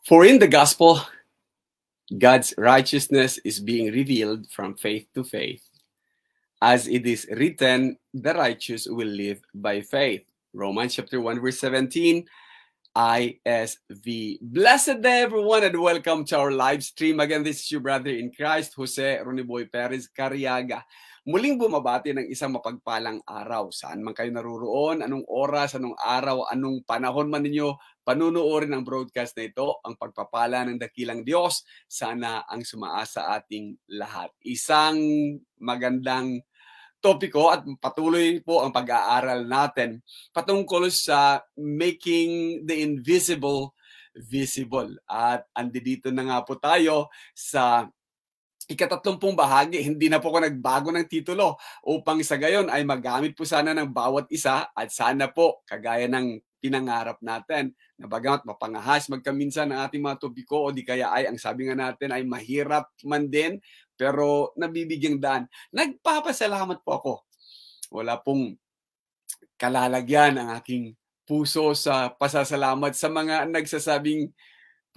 For in the gospel, God's righteousness is being revealed from faith to faith. As it is written, the righteous will live by faith. Romans chapter 1 verse 17, ISV. Blessed day everyone and welcome to our live stream. Again, this is your brother in Christ, Jose Roniboy Perez Cariaga. Muling bumabati ng isang mapagpalang araw. Saan man kayo naruroon, anong oras, anong araw, anong panahon man ninyo panunuorin ang broadcast na ito, ang pagpapala ng dakilang Diyos, sana ang sumaasa ating lahat. Isang magandang topiko at patuloy po ang pag-aaral natin patungkol sa making the invisible visible. At andito na nga po tayo sa ika-30 bahagi. Hindi na po ako nagbago ng titulo upang sa gayon ay magamit po sana ng bawat isa at sana po kagaya ng pinangarap natin na bagamat mapangahas magkaminsan ang ating mga topiko o di kaya ay ang sabi nga natin ay mahirap man din pero nabibigyang daan. Nagpapasalamat po ako. Wala pong kalalagyan ang aking puso sa pasasalamat sa mga nagsasabing,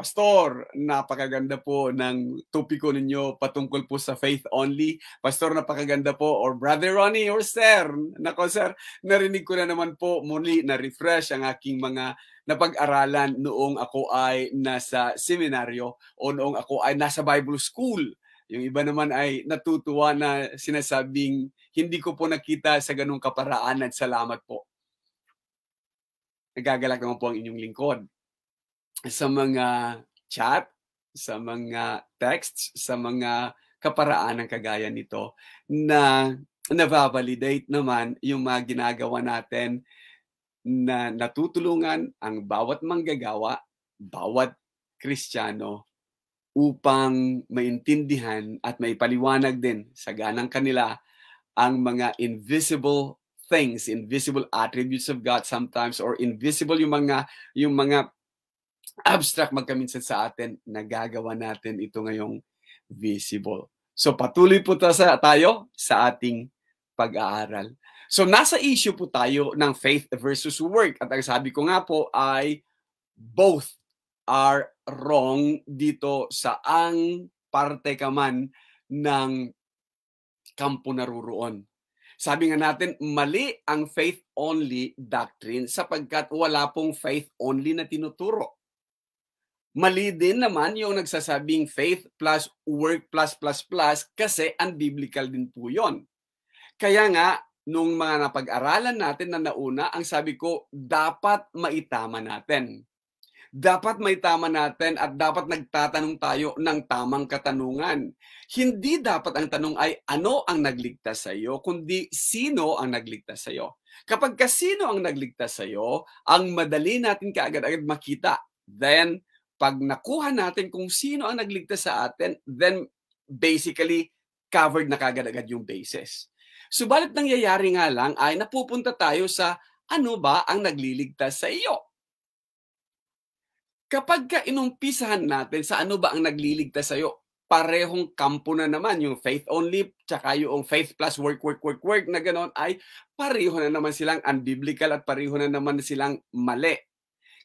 Pastor, napakaganda po ng topiko ninyo patungkol po sa faith only. Pastor, napakaganda po. Or Brother Ronnie or Sir. Nako sir, narinig ko na naman po muli na refresh ang aking mga napag-aralan noong ako ay nasa seminaryo o noong ako ay nasa Bible school. Yung iba naman ay natutuwa na sinasabing hindi ko po nakita sa ganung kaparaan at salamat po. Nagagalak naman po ang inyong lingkod. Sa mga chat, sa mga texts, sa mga kaparaan ng kagaya nito na nababalidate naman yung mga ginagawa natin na natutulungan ang bawat manggagawa, bawat Kristiyano upang maintindihan at maipaliwanag din sa ganang kanila ang mga invisible things, invisible attributes of God sometimes, or invisible yung mga abstract magkaminsan sa atin, nagagawa natin ito ngayong visible. So patuloy po tayo sa ating pag-aaral. So nasa issue po tayo ng faith versus work. At ang sabi ko nga po ay both are wrong dito sa ang parte ka man ng kampo naruroon. Sabi nga natin, mali ang faith-only doctrine sapagkat wala pong faith-only na tinuturo. Mali din naman yung nagsasabing faith plus work plus kasi unbiblical din po yun. Kaya nga, nung mga napag-aralan natin na nauna, ang sabi ko, dapat maitama natin. Dapat maitama natin at dapat nagtatanong tayo ng tamang katanungan. Hindi dapat ang tanong ay ano ang nagligtas sa iyo, kundi sino ang nagligtas sa iyo. Kapag sino ang nagligtas sa iyo, ang madali natin kaagad-agad makita. Then, pag nakuha natin kung sino ang nagligtas sa atin, then basically covered na kaagad-agad yung basis. Subalit nangyayari nga lang ay napupunta tayo sa ano ba ang nagliligtas sa iyo. Kapag inumpisahan natin sa ano ba ang nagliligtas sa iyo, parehong kampo na naman yung faith only tsaka yung faith plus work na gano'n ay pareho na naman silang unbiblical at pareho na naman silang mali.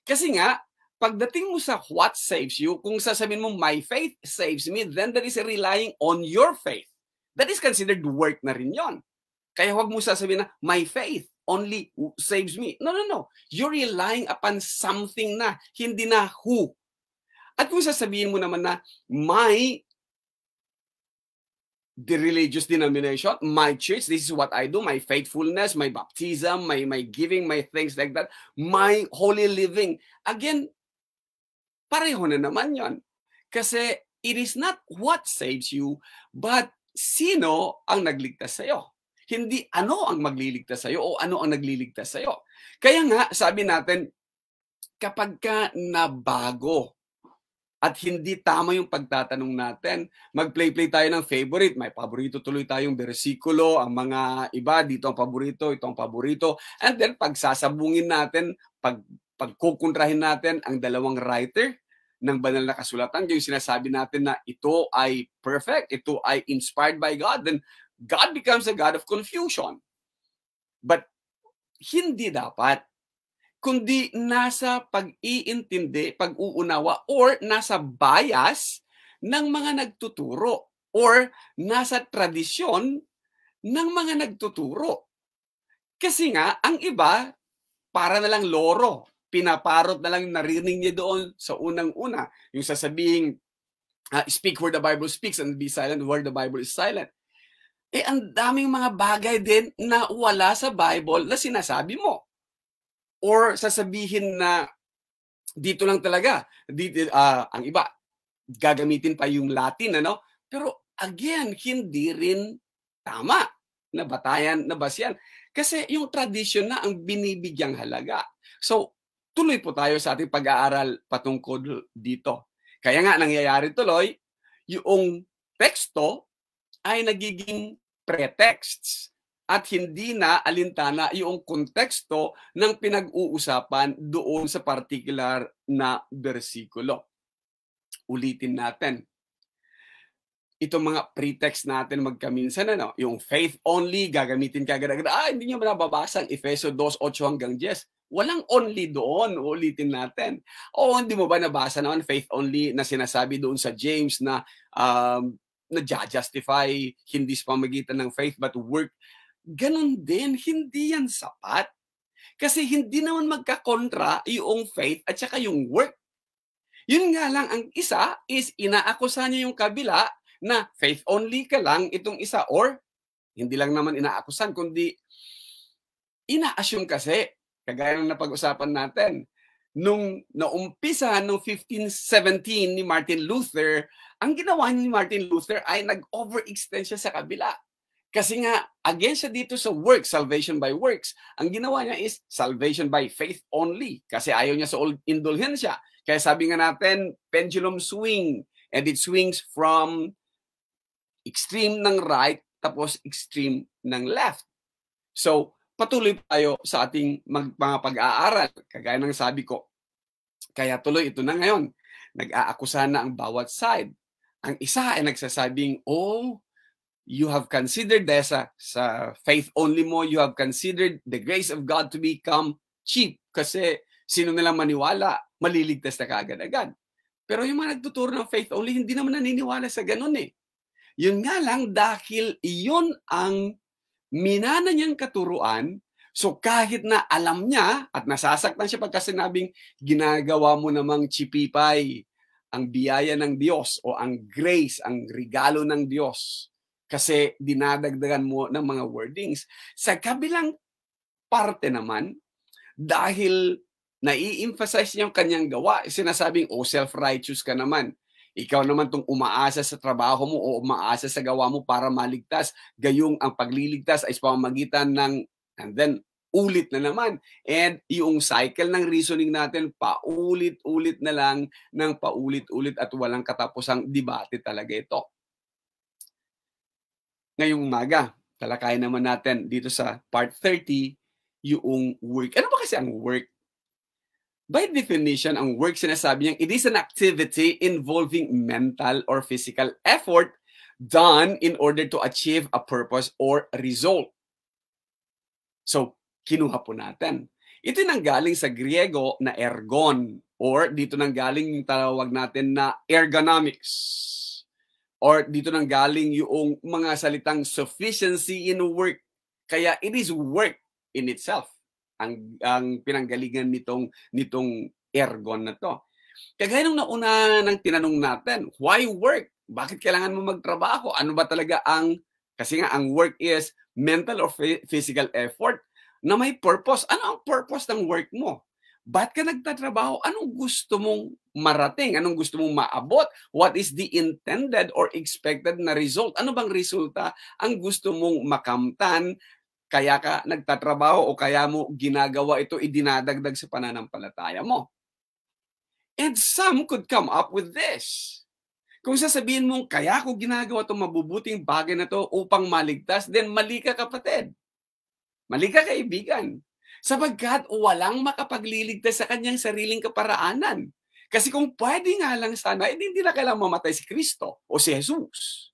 Kasi nga, pagdating mo sa what saves you, kung sasabihin mo, my faith saves me, then that is relying on your faith. That is considered work na rin yon. Kaya huwag mo sasabihin na, my faith only saves me. No. You're relying upon something na, hindi na who. At kung sasabihin mo naman na, the religious denomination, my church, this is what I do, my faithfulness, my baptism, my giving, my things like that, my holy living. Again, pareho na naman yon. Kasi it is not what saves you, but sino ang nagligtas sa iyo. Hindi ano ang magliligtas sa iyo o ano ang nagliligtas sa iyo. Kaya nga, sabi natin, kapag ka nabago at hindi tama yung pagtatanong natin, mag-play tayo ng favorite. May paborito tuloy tayong bersikulo, ang mga iba, dito ang paborito, ito ang paborito. And then, pagsasabungin natin, pagkukontrahin natin ang dalawang writer ng banal na kasulatan, yung sinasabi natin na ito ay perfect, ito ay inspired by God, then God becomes a God of confusion. But hindi dapat. kundi nasa pag-iintindi, pag-uunawa, or nasa bias ng mga nagtuturo, or nasa tradisyon ng mga nagtuturo. Kasi nga, ang iba, para na lang loro. Pinaparot na lang narinig niya doon sa unang-una. Yung sasabihing, speak where the Bible speaks and be silent where the Bible is silent. Ang daming mga bagay din na wala sa Bible na sinasabi mo. Or sasabihin na dito lang talaga. Dito, ang iba, gagamitin pa yung Latin, ano? Pero again, hindi rin tama na batayan, na basyan. Kasi yung tradition na ang binibigyang halaga. So, tuloy po tayo sa ating pag-aaral patungkol dito. Kaya nga, nangyayari tuloy, yung teksto ay nagiging pretexts at hindi na alintana yung konteksto ng pinag-uusapan doon sa particular na bersikulo. Ulitin natin. Itong mga pretext natin magkaminsan, ano, yung faith only, gagamitin ka agad-agad. Hindi nyo nababasa ang Efeso 2:8 hanggang 10. Walang only doon. Ulitin natin. Hindi mo ba nabasa naman faith only na sinasabi doon sa James na na-justify hindi sa pamagitan ng faith but work? Ganon din, hindi yan sapat. Kasi hindi naman magkakontra yung faith at saka yung work. Yun nga lang, ang isa is inaakusa niya yung kabila na faith only ka lang itong isa, or hindi lang naman inaakusan, kundi ina-assume kasi, kagaya ng napag-usapan natin, nung naumpisa ng 1517 ni Martin Luther, ang ginawa ni Martin Luther ay nag-overextend siya sa kabila. Kasi nga, against siya dito sa works, salvation by works. Ang ginawa niya is salvation by faith only. Kasi ayaw niya sa old indulhensya. Kaya sabi nga natin, pendulum swing. And it swings from extreme ng right, tapos extreme ng left. So, patuloy tayo sa ating mga pag-aaral. Kagaya ng sabi ko. Kaya tuloy ito na ngayon. Nag-aakusa na ang bawat side. Ang isa ay nagsasabing, you have considered sa faith only mo, you have considered the grace of God to become cheap. Kasi sino nilang maniwala, maliligtas na kaagad-agad. Pero yung mga nagtuturo ng faith only, hindi naman naniniwala sa ganun eh. Yun nga lang, dahil iyon ang minana niyang katuruan, so kahit na alam niya at nasasaktan siya pagka sinabing ginagawa mo namang chipipay ang biyaya ng Diyos o ang grace, ang regalo ng Diyos, kasi dinadagdagan mo ng mga wordings. Sa kabilang parte naman, dahil nai-emphasize niya yung kanyang gawa, sinasabing, self-righteous ka naman. Ikaw naman tong umaasa sa trabaho mo o umaasa sa gawa mo para maligtas. Gayong ang pagliligtas ay sa pamamagitan ng, and then, ulit na naman. And yung cycle ng reasoning natin, paulit-ulit na lang ng paulit-ulit at walang katapusang debate talaga ito. Ngayong umaga, talakayin naman natin dito sa part 30, yung work. Ano ba kasi ang work? By definition, ang work sinasabi niya, it is an activity involving mental or physical effort done in order to achieve a purpose or result. So, kinuha po natin. Ito nanggaling sa Griego na ergon, or dito nanggaling yung tawag natin na ergonomics. Or dito nanggaling yung mga salitang sufficiency in work. Kaya it is work in itself. Ang pinanggalingan nitong ergon na to. Kagaya nung nauna ng tinanong natin, why work? Bakit kailangan mo magtrabaho? Ano ba talaga kasi nga ang work is mental or physical effort na may purpose. Ano ang purpose ng work mo? Ba't ka nagtatrabaho? Anong gusto mong marating? Anong gusto mong maabot? What is the intended or expected na result? Ano bang resulta ang gusto mong makamtan? Kaya ka nagtatrabaho o kaya mo ginagawa ito, idinadagdag sa pananampalataya mo. And some could come up with this. Kung sasabihin mong, kaya ko ginagawa itong mabubuting bagay na to upang maligtas, then mali ka, kapatid. Mali ka, kaibigan. Sapagkat walang makapagliligtas sa kanyang sariling kaparaanan. Kasi kung pwede nga lang sana, hindi na kailangang mamatay si Kristo o si Jesus.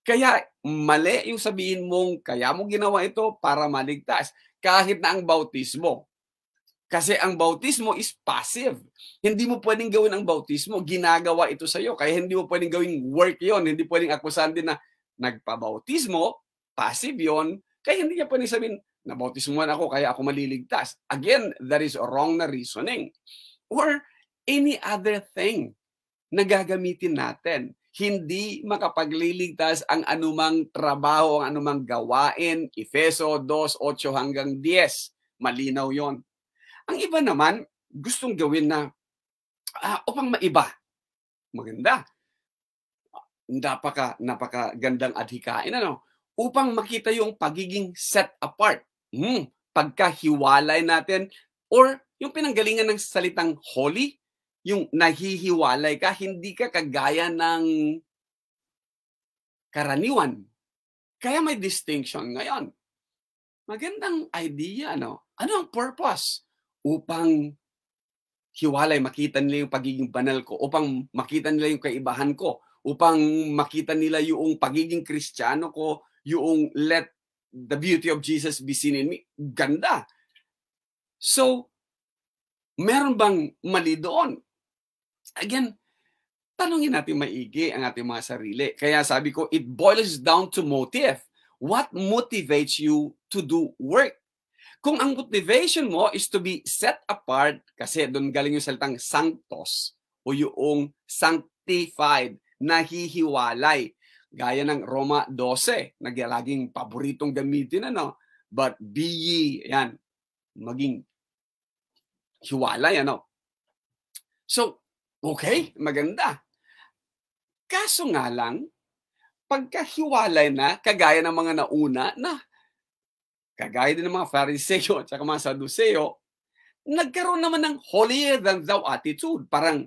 Kaya mali yung sabihin mong kaya mo ginawa ito para maligtas. Kahit na ang bautismo, Kasi ang bautismo is passive. Hindi mo pwedeng gawin ang bautismo. Ginagawa ito sa iyo. Kaya hindi mo pwedeng gawing work yon. Hindi pwedeng akusahan din na nagpabautismo, passive yon. Kaya hindi niya pwedeng sabihin, nabautismuhan ako, kaya ako maliligtas. Again, that is wrong na reasoning. Or any other thing na gagamitin natin. Hindi makapagliligtas ang anumang trabaho, ang anumang gawain. Efeso 2:8 hanggang 10. Malinaw yon. Ang iba naman, gustong gawin na upang maiba. Maganda. Napakagandang adhikain, ano? Upang makita yung pagiging set apart. Pagkahiwalay natin, or yung pinanggalingan ng salitang holy, yung nahihiwalay ka, hindi ka kagaya ng karaniwan. Kaya may distinction ngayon. Magandang idea, ano? Ano ang purpose? Upang hiwalay, makita nila yung pagiging banal ko, upang makita nila yung kaibahan ko, upang makita nila yung pagiging Kristiyano ko, yung let the beauty of Jesus be seen in me. Ganda. So, meron bang mali doon? Again, tanungin natin maigi ang ating mga sarili. Kaya sabi ko, it boils down to motive. What motivates you to do work? Kung ang motivation mo is to be set apart, kasi doon galing yung salitang sanctos, o yung sanctified, nahihiwalay. Gaya ng Roma 12, laging paboritong gamitin, ano? But be ye, yan, maging hiwalay, ano? So, okay, maganda. Kaso nga lang, pagkahiwalay na, kagaya ng mga nauna na, kagaya din ng mga Fariseo at saka mga Saduseo, nagkaroon naman ng holier than thou attitude. Parang,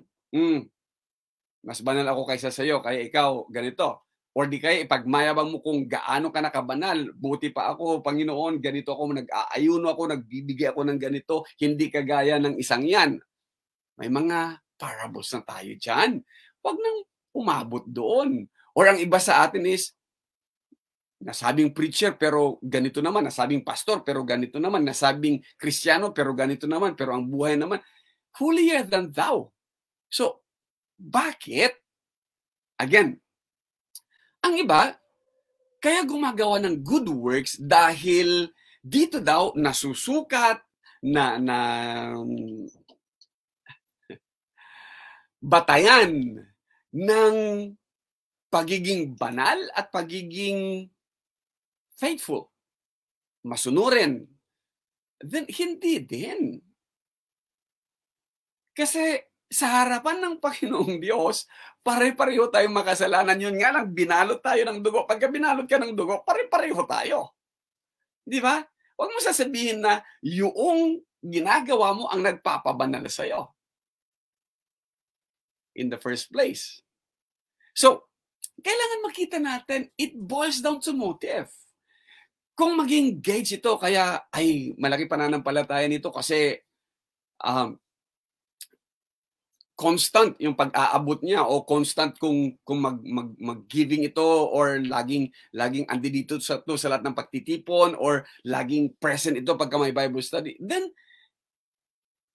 mas banal ako kaysa sa'yo, kaya ikaw ganito. Or di kaya ipagmayabang mo kung gaano ka nakabanal. Buti pa ako, Panginoon, ganito ako, nag-aayuno ako, nagbibigay ako ng ganito, hindi kagaya ng isang yan. May mga parables na tayo dyan. Huwag nang umabot doon. Or ang iba sa atin is, nasabing preacher pero ganito naman, nasabing pastor pero ganito naman, nasabing Kristiyano pero ganito naman, pero ang buhay naman, holier than thou. So, bakit? Again, ang iba, kaya gumagawa ng good works dahil dito daw nasusukat, na batayan ng pagiging banal at pagiging faithful, masunurin. Then, hindi din. Kasi sa harapan ng Panginoong Diyos, pare-pareho tayong makasalanan. Yun nga lang, binalot tayo ng dugo. Pagka binalot ka ng dugo, pare-pareho tayo. Di ba? Huwag mo sasabihin na yung ginagawa mo ang nagpapabanal sa'yo. In the first place. So, kailangan makita natin, it boils down to motive. Kung maging gauge ito, kaya ay malaki pananampalataya nito kasi constant yung pag-aabot niya o constant kung mag-giving ito or laging andito sa lahat ng pagtitipon or laging present ito pagka may Bible study, then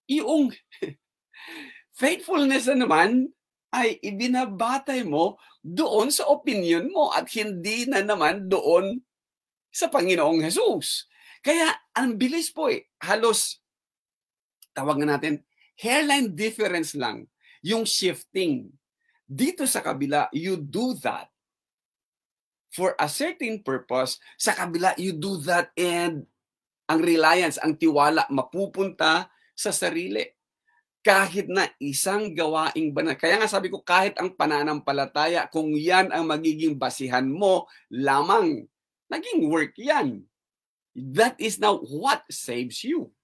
yung faithfulness na naman ay ibinabatay mo doon sa opinion mo at hindi na naman doon sa Panginoong Jesus. Kaya, ang bilis po halos, tawag na natin, hairline difference lang, yung shifting. Dito sa kabila, you do that for a certain purpose. Sa kabila, you do that and ang reliance, ang tiwala, mapupunta sa sarili. Kahit na isang gawaing banal. Kaya nga sabi ko, kahit ang pananampalataya, kung yan ang magiging basihan mo lamang, naging work yan. That is now what saves you.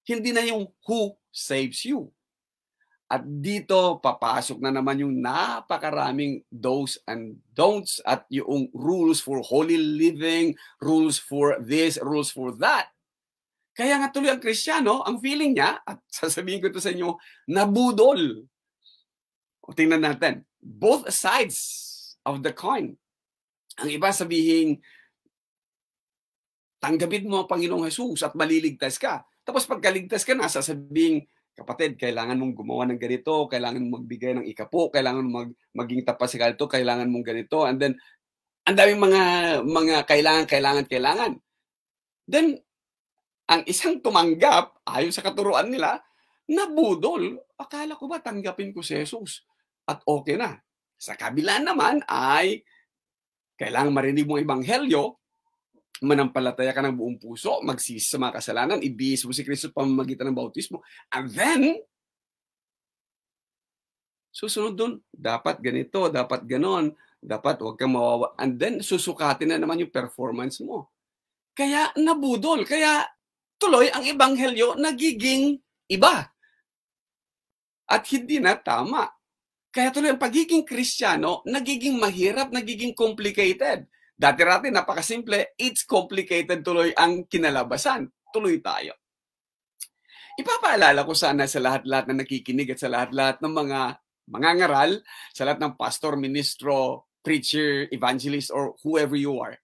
Hindi na yung who saves you. At dito, papasok na naman yung napakaraming do's and don'ts at yung rules for holy living, rules for this, rules for that. Kaya nga tuloy ang Kristiyano, ang feeling niya, at sasabihin ko ito sa inyo, nabudol. O tingnan natin, both sides of the coin. Ang iba sabihin, tanggapin mo ang Panginoong Jesus at maliligtas ka. Tapos pagkaligtas ka na, sasabing, kapatid, kailangan mong gumawa ng ganito, kailangan mong magbigay ng ikapo, kailangan mong maging tapat sa ganito, kailangan mong ganito, and then, ang daming mga kailangan. Then, ang isang tumanggap, ayon sa katuruan nila, nabudol. Akala ko ba tanggapin ko si Jesus at okay na. Sa kabila naman ay kailangan marinig mo ang ebanghelyo, manampalataya ka ng buong puso, magsisi sa mga kasalanan, ibihis mo si Kristo sa pamamagitan ng bautismo. And then, susunod dun, dapat ganito, dapat ganon, dapat huwag kang mawawa. And then, susukatin na naman yung performance mo. Kaya nabudol. Kaya tuloy ang ebanghelyo nagiging iba. At hindi na tama. Kaya tuloy ang pagiging Kristiyano, nagiging mahirap, nagiging complicated. Dati-rati, napakasimple, it's complicated tuloy ang kinalabasan. Tuloy tayo. Ipapaalala ko sana sa lahat-lahat na nakikinig at sa lahat-lahat ng mga mangangaral, sa lahat ng pastor, ministro, preacher, evangelist, or whoever you are.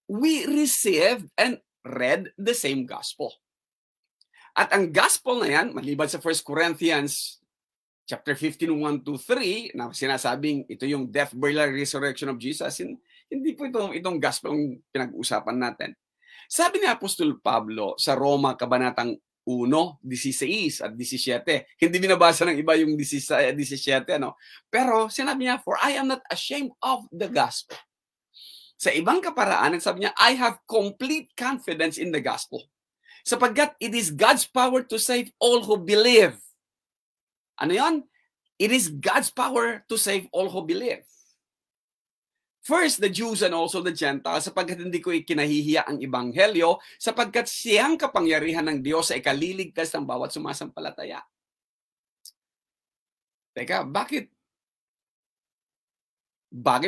We received and read the same gospel. At ang gospel na yan, maliban sa 1 Corinthians chapter 15, 1-3, na sinasabing ito yung death, burial, resurrection of Jesus, hindi po itong gospel ang pinag-uusapan natin. Sabi ni Apostol Pablo sa Roma, Kabanatang 1:16 at 17, hindi binabasa ng iba yung 17, no? Pero sinabi niya, for I am not ashamed of the gospel. Sa ibang kaparaanan, sabi niya, I have complete confidence in the gospel. Sapagkat it is God's power to save all who believe. Ano yan? It is God's power to save all who believe. First, the Jews and also the Gentiles, sapagkat hindi ko ikinahihiya ang ebanghelyo, sapagkat siyang kapangyarihan ng Diyos sa ikaliligtas ng bawat sumasampalataya. Teka, bakit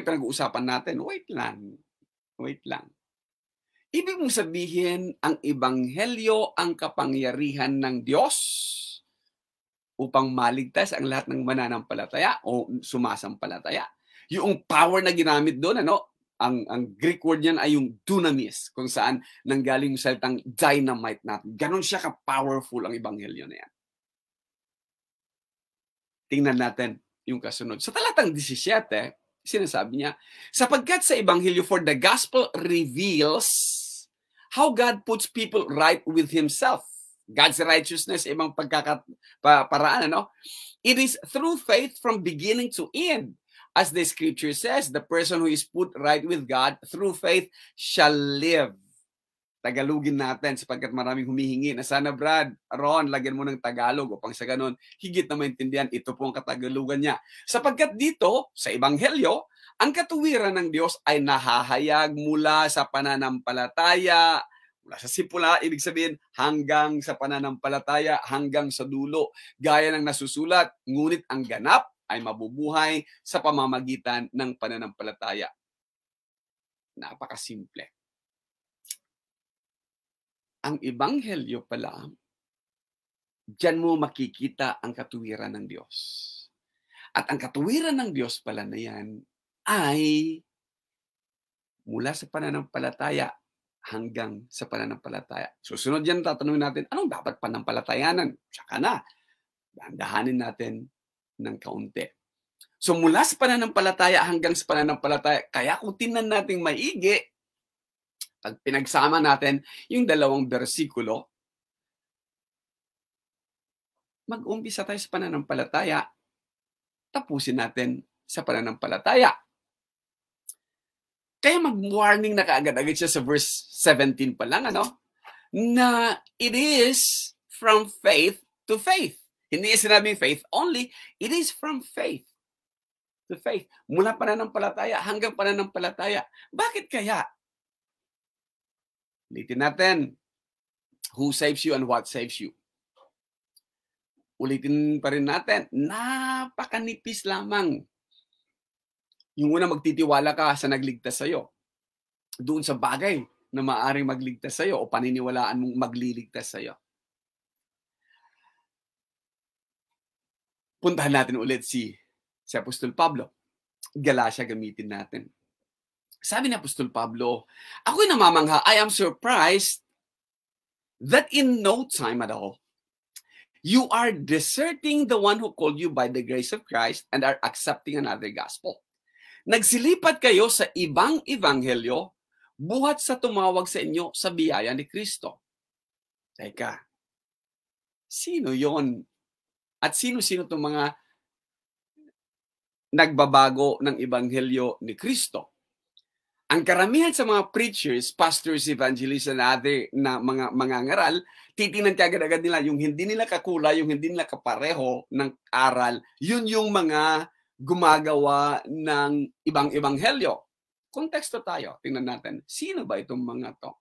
pinag-uusapan natin? Wait lang. Ibig mong sabihin, ang ebanghelyo ang kapangyarihan ng Diyos upang maligtas ang lahat ng mananampalataya o sumasampalataya. Yung power na ginamit doon, ang Greek word niyan ay yung dunamis, kung saan nanggaling yung salitang dynamite natin. Ganon siya ka-powerful ang ebanghelyo na yan. Tingnan natin yung kasunod. Sa talatang 17, sinasabi niya, sapagkat sa ebanghelyo, for the gospel reveals how God puts people right with Himself. God's righteousness, ibang pagkakaparaan, It is through faith from beginning to end. As the scripture says, the person who is put right with God through faith shall live. Tagalogin natin sapagkat maraming humihingi na sana Brad, Ron, lagyan mo ng Tagalog upang sa ganun, higit na maintindihan, ito po ang katagalugan niya. Sapagkat dito, sa ebanghelyo, ang katuwiran ng Diyos ay nahahayag mula sa pananampalataya, mula sa simula, ibig sabihin, hanggang sa pananampalataya, hanggang sa dulo. Gaya ng nasusulat, ngunit ang ganap ay mabubuhay sa pamamagitan ng pananampalataya. Napakasimple. Ang ebanghelyo pala, diyan mo makikita ang katuwiran ng Diyos. At ang katuwiran ng Diyos pala na yan ay mula sa pananampalataya hanggang sa pananampalataya. Susunod yan, tatanungin natin, anong dapat panampalatayanan? Tsaka na, dahan-dahanin natin ng kaunti. So mula sa pananampalataya hanggang sa pananampalataya, kaya kung tingnan natin maigi, pag pinagsama natin yung dalawang bersikulo, mag-umpisa tayo sa pananampalataya, tapusin natin sa pananampalataya. Kaya mag-warning na kaagad-agad siya sa verse 17 pa lang, na it is from faith to faith. Hindi sinabing faith only, it is from faith to faith. Mula pananampalataya hanggang pananampalataya. Bakit kaya? Ulitin natin, who saves you and what saves you? Ulitin pa rin natin, napakanipis lamang. Yung una, magtitiwala ka sa nagligtas sa'yo. Doon sa bagay na maaaring magligtas sa'yo o paniniwalaan mong magliligtas sa'yo. Puntahan natin ulit si Apostol Pablo. Galatia gamitin natin. Sabi ni Apostol Pablo, ako'y namamangha, I am surprised that in no time at all, you are deserting the one who called you by the grace of Christ and are accepting another gospel. Nagsilipat kayo sa ibang ebanghelyo buhat sa tumawag sa inyo sa biyaya ni Kristo. Teka, sino yon? At sino-sino itong mga nagbabago ng ebanghelyo ni Kristo? Ang karamihan sa mga preachers, pastors, evangelists, and other na mga ngaral, titingnan kagad-agad nila yung hindi nila kakulay, yung hindi nila kapareho ng aral, yun yung mga gumagawa ng ibang ebanghelyo. Konteksto tayo, tingnan natin, sino ba itong mga to?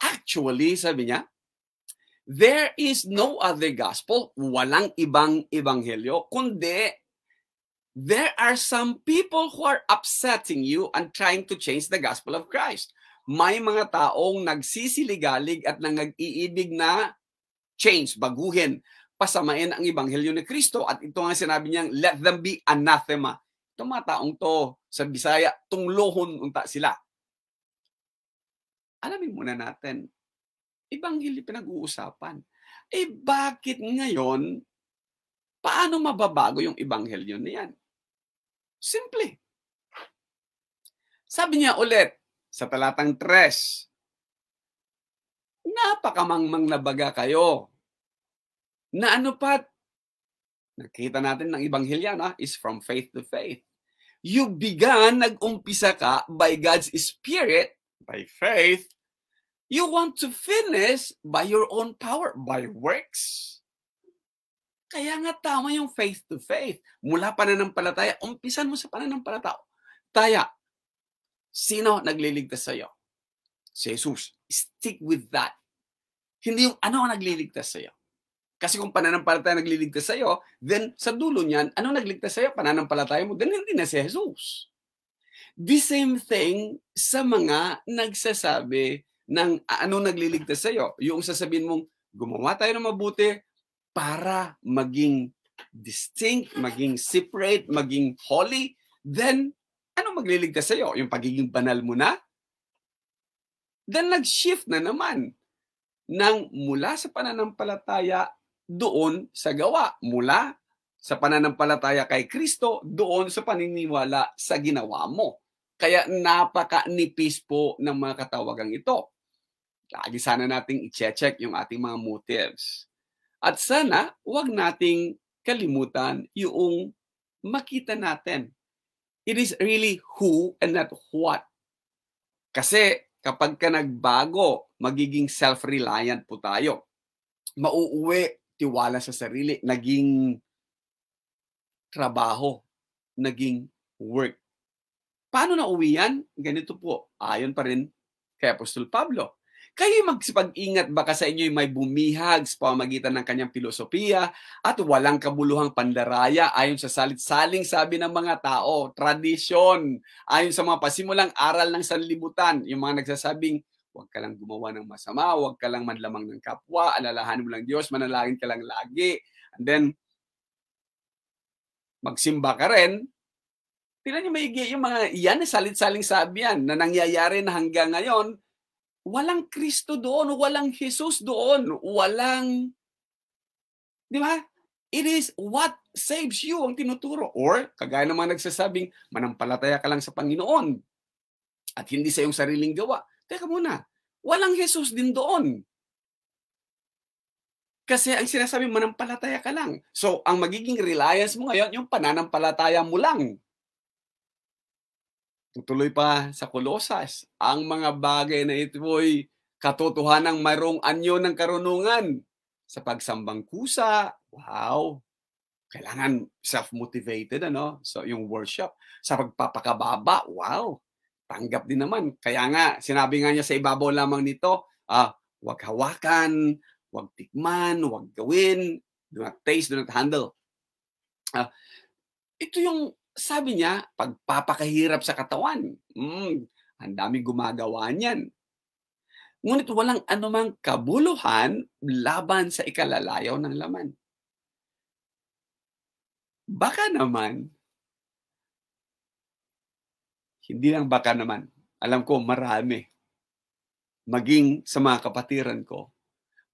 Actually, sabi niya, there is no other gospel, walang ibang ebanghelyo, kundi there are some people who are upsetting you and trying to change the gospel of Christ. May mga taong nagsisiligalig at nag-iibig na change, baguhin, pasamain ang ebanghelyo ni Kristo. At ito nga sinabi niyang, let them be anathema. Itong mga taong to, sa Bisaya, tunglohon unta sila. Alamin muna natin, ebanghelyo pinag-uusapan. Bakit ngayon, paano mababago yung ebanghelyo niyan? Simple. Sabi niya ulit sa talatang 3, napakamangmang na baga kayo. Na ano pat, nakita natin ng ebanghelyo is from faith to faith. You began, nag-umpisa ka by God's Spirit, by faith. You want to finish by your own power, by works. Kaya nga tama yung faith to faith. Mula pananampalataya, umpisan mo sa pananampalataya. Sino nagliligtas sa'yo? Si Jesus. Stick with that. Hindi yung ano ang nagliligtas sa'yo. Kasi kung pananampalataya nagliligtas sa'yo, then sa dulo niyan, ano nagligtas sa'yo? Pananampalataya mo, then hindi na si Jesus. The same thing sa mga nagsasabi ng ano nagliligtas sa'yo. Yung sasabihin mong, gumawa tayo ng mabuti, para maging distinct, maging separate, maging holy, then ano magliligtas sa'yo? Yung pagiging banal mo na? Then nag-shift na naman ng mula sa pananampalataya doon sa gawa. Mula sa pananampalataya kay Kristo doon sa paniniwala sa ginawa mo. Kaya napaka-nipis po ng mga katawagang ito. Lagi sana nating i-check yung ating mga motives. At sana, huwag nating kalimutan yung makita natin. It is really who and not what. Kasi kapag ka nagbago, magiging self-reliant po tayo. Mauuwi, tiwala sa sarili, naging trabaho, naging work. Paano nauwi yan? Ganito po, ayon pa rin kay Apostol Pablo. Kayo magsipag-ingat baka sa inyo may bumihag sa pamamagitan ng kanyang filosofiya at walang kabuluhang pandaraya ayon sa salit-saling sabi ng mga tao, tradisyon, ayon sa mga pasimulang aral ng sanlibutan, yung mga nagsasabing, huwag ka lang gumawa ng masama, huwag ka lang manlamang ng kapwa, alalahanin mo lang Diyos, manalangin ka lang lagi, and then, magsimba ka rin. Tingnan niyo maigi yung mga yan, salit-saling sabi yan, na nangyayari na hanggang ngayon. Walang Kristo doon, walang Jesus doon, walang, di ba? It is what saves you ang tinuturo. Or, kagaya ng mga nagsasabing, manampalataya ka lang sa Panginoon at hindi sa iyong sariling gawa. Teka muna, walang Jesus din doon. Kasi ang sinasabing manampalataya ka lang. So, ang magiging reliance mo ngayon, yung pananampalataya mo lang. Tutuloy pa sa Kolosas, ang mga bagay na ito ay katotohanang mayroong anyo ng karunungan. Sa pagsambang kusa, wow, kailangan self-motivated, ano? So, yung worship. Sa pagpapakababa, wow, tanggap din naman. Kaya nga, sinabi nga niya sa ibabaw lamang nito, huwag hawakan, huwag tikman, huwag gawin, do not taste, do not handle. Ito yung sabi niya, pagpapakahirap sa katawan. Ang daming gumagawa niyan. Ngunit walang anumang kabuluhan laban sa ikalalayaw ng laman. Baka naman, hindi lang baka naman, alam ko marami. maging sa mga kapatiran ko,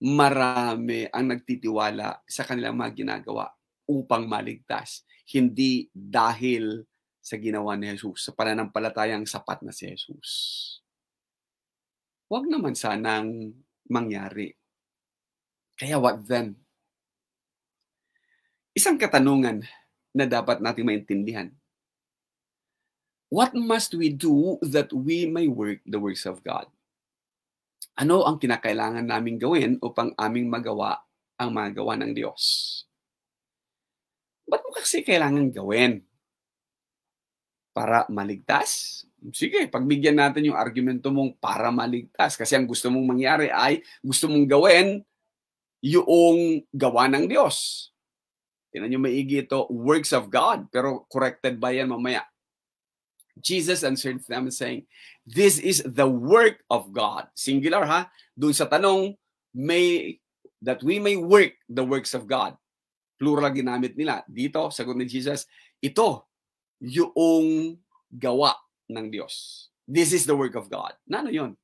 marami ang nagtitiwala sa kanilang mga ginagawa upang maligtas. Hindi dahil sa ginawa ni Jesus, sa pananampalatayang sapat na si Jesus. Huwag naman sanang mangyari. Kaya what then? Isang katanungan na dapat nating maintindihan. What must we do that we may work the works of God? Ano ang kinakailangan naming gawin upang aming magawa ang mga gawa ng Diyos? Ba't mo kasi kailangan gawin? Para maligtas? Sige, pagbigyan natin yung argumento mong para maligtas. Kasi ang gusto mong mangyari ay gusto mong gawin yung gawa ng Diyos. Tingnan nyo maigi ito, works of God. Pero corrected ba yan mamaya? Jesus answered them saying, this is the work of God. Singular ha? Doon sa tanong, that we may work the works of God. Plural ginamit nila. Dito, sagot ni Jesus, ito, yung gawa ng Diyos. This is the work of God. Ano yun?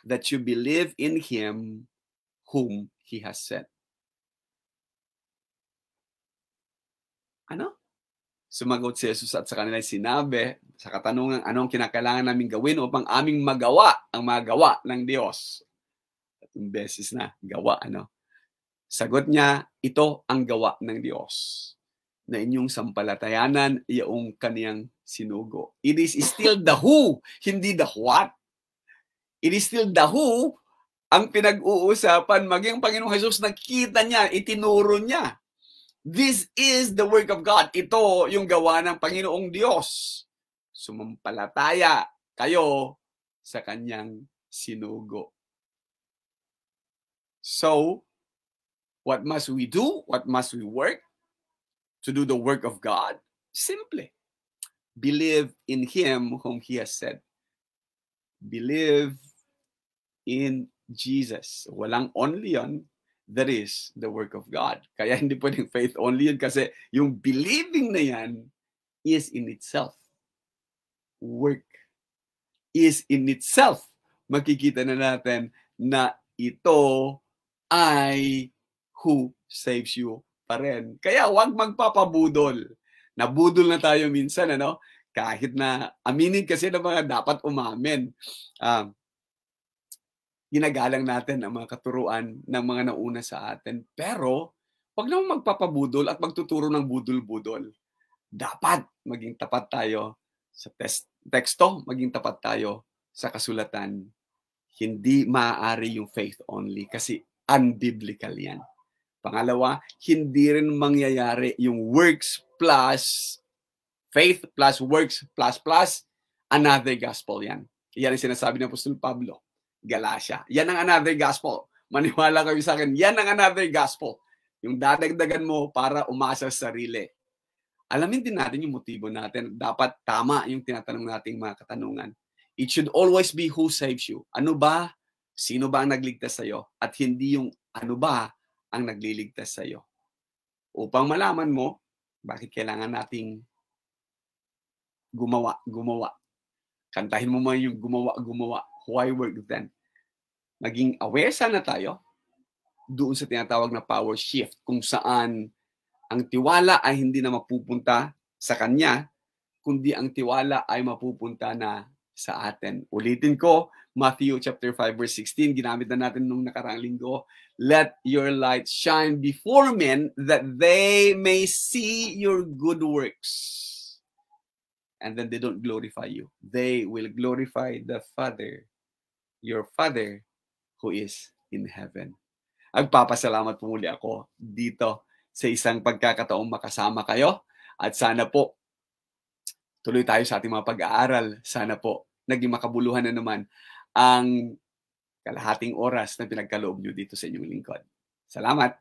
That you believe in Him whom He has sent. Ano? Sumagot si Jesus at sa kanila sinabi sa katanungan, anong kinakailangan namin gawin upang aming magawa ang mga gawa ng Diyos? Tatlong beses na, gawa, ano? Sagot niya, ito ang gawa ng Diyos, na inyong sampalatayanan, yung kaniyang sinugo. It is still the who, hindi the what. It is still the who ang pinag-uusapan, maging Panginoong Jesus, nakita niya, itinuro niya. This is the work of God. Ito yung gawa ng Panginoong Diyos. Sumampalataya kayo sa kanyang sinugo. So, what must we do? What must we work to do the work of God? Simply, believe in Him whom He has sent. Believe in Jesus. Walang only yun. That is the work of God. Kaya hindi pwedeng faith only yun kasi yung believing na yan is in itself. Work is in itself. Makikita na natin na ito ay who saves you pa rin. Kaya huwag magpapabudol. Nabudol na tayo minsan, ano? Kahit na aminin kasi ng mga dapat umamin. Ginagalang natin ang mga katuruan ng mga nauna sa atin. Pero, wag naman magpapabudol at magtuturo ng budol-budol. Dapat maging tapat tayo sa teksto, maging tapat tayo sa kasulatan. Hindi maaari yung faith only kasi unbiblical yan. Pangalawa, hindi rin mangyayari yung works plus faith plus works plus another gospel yan. Yan ang sinasabi ng Apostol Pablo. Galatia. Yan ang another gospel. Maniwala kayo sa akin, yan ang another gospel. Yung dadagdagan mo para umasa sa sarili. Alamin din natin yung motibo natin. Dapat tama yung tinatanong nating mga katanungan. It should always be who saves you. Ano ba? Sino ba ang nagligtas sa'yo? At hindi yung ano ba ang nagliligtas sa'yo. Upang malaman mo, bakit kailangan nating gumawa. Kantahin mo man yung gumawa. Why work then? Maging aware sana tayo doon sa tinatawag na power shift kung saan ang tiwala ay hindi na mapupunta sa Kanya, kundi ang tiwala ay mapupunta na sa atin. Ulitin ko, Matthew chapter 5 verse 16, ginamit na natin nung nakaraang linggo. Let your light shine before men that they may see your good works. And then they don't glorify you. They will glorify the Father, your Father who is in heaven. Agpapasalamat po muli ako dito sa isang pagkakataong makasama kayo. At sana po, tuloy tayo sa ating mga pag-aaral. Sana po, naging makabuluhan na naman ang kalahating oras na pinagkaloob nyo dito sa inyong lingkod. Salamat!